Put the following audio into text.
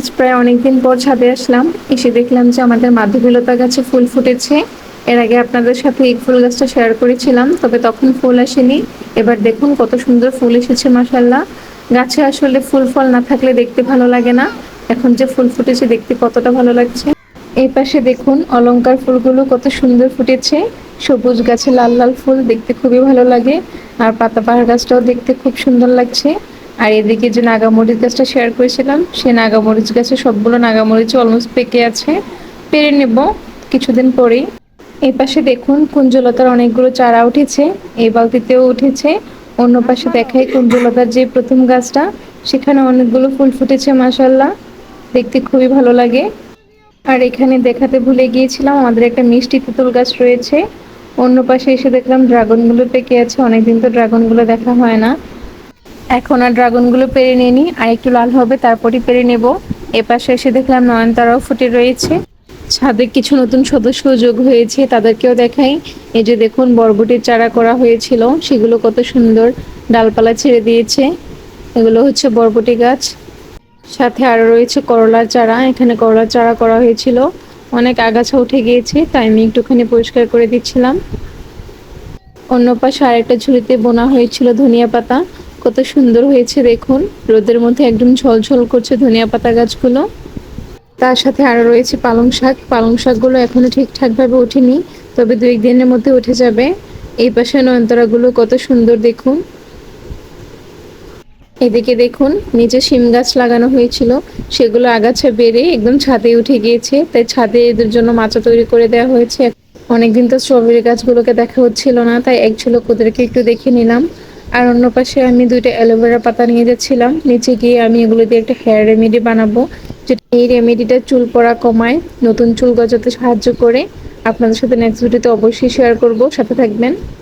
আজ প্রায় অনেকদিন পর ছাদে আসলাম। এসে দেখলাম যে আমাদের মাধবীলতা গাছে ফুল ফুটেছে। এর আগে আপনাদের সাথে এই ফুল গাছটা শেয়ার করেছিলাম, তবে তখন ফুল আসেনি। এবার দেখুন কত সুন্দর ফুল এসেছে, মাশাআল্লাহ। গাছে আসলে ফুল ফল না থাকলে দেখতে ভালো লাগে না। এখন যে ফুল ফুটেছে দেখতে কতটা ভালো লাগছে। এই পাশে দেখুন অলংকার ফুলগুলো কত সুন্দর ফুটেছে। সবুজ গাছে লাল লাল ফুল দেখতে খুবই ভালো লাগে। আর পাতাবাহার গাছটাও দেখতে খুব সুন্দর লাগছে। আর এদিকে যে নাগামরিচ গাছটা শেয়ার করেছিলাম, সেই নাগামরিচ গাছে সবগুলো নাগামরিচ অলমোস্ট পেকে আছে। পেরে নেব কিছুদিন পরেই। এই পাশে দেখুন কুঞ্জলতার অনেকগুলো চারা উঠেছে, এই বালতিতেও উঠেছে। অন্য পাশে দেখাই কুঞ্জলতার যে প্রথম গাছটা, সেখানে অনেকগুলো ফুল ফুটেছে, মাশাআল্লাহ। দেখতে খুবই ভালো লাগে। আর এখানে দেখাতে ভুলে গিয়েছিলাম, আমাদের একটা মিষ্টি তেঁতুল গাছ রয়েছে। অন্য পাশে এসে দেখলাম ড্রাগনগুলো পেকে আছে, অনেকদিন তো ড্রাগনগুলো দেখা হয় না। এখন আর ড্রাগনগুলো পেরে নিইনি, আর একটু লাল হবে তারপরই পেরে নেব। এপাশে এসে দেখলাম নয়নতারাও ফুটে রয়েছে। ছাদে কিছু নতুন সদস্য যোগ হয়েছে, তাদেরকেও দেখাই। এই যে দেখুন বরবটির চারা করা হয়েছিল, সেগুলো কত সুন্দর ডালপালা ছেড়ে দিয়েছে। এগুলো হচ্ছে বরবটি গাছ। সাথে আরো রয়েছে করলার চারা, এখানে করলার চারা করা হয়েছিল। অনেক আগাছা উঠে গিয়েছে, তাই আমি একটুখানি পরিষ্কার করে দিচ্ছিলাম। অন্য পাশে আরেকটা ঝুড়িতে বোনা হয়েছিল ধনিয়া পাতা, কত সুন্দর হয়েছে দেখুন। রোদের মধ্যে একদম ঝলঝল করছে ধনিয়া পাতা গাছগুলো। তার সাথে আরো রয়েছে পালং শাক। পালং শাকগুলো এখনো ঠিকঠাক ভাবে ওঠেনি, তবে 2-1 দিনের মধ্যে উঠে যাবে। এই পাশে নয়নতারাগুলো কত সুন্দর দেখুন। এদিকে দেখুন নিচে শিম গাছ লাগানো হয়েছিল, সেগুলো আগাছা বেড়ে একদম ছাদে উঠে গিয়েছে, তাই ছাদে এদের জন্য মাচা তৈরি করে দেওয়া হয়েছে। অনেকদিন তো স্ট্রবেরি গাছগুলোকে দেখা হচ্ছিল না, তাই এক ঝলক ওদেরকে একটু দেখে নিলাম। আর অন্য পাশে আমি 2টা অ্যালোভেরা পাতা নিয়ে যাচ্ছিলাম, নিচে গিয়ে আমি এগুলো দিয়ে একটা হেয়ার রেমেডি বানাবো। যেটা এই রেমেডিটা চুল পড়া কমায়, নতুন চুল গজাতে সাহায্য করে। আপনাদের সাথে নেক্সট ভিডিওতে অবশ্যই শেয়ার করব, সাথে থাকবেন।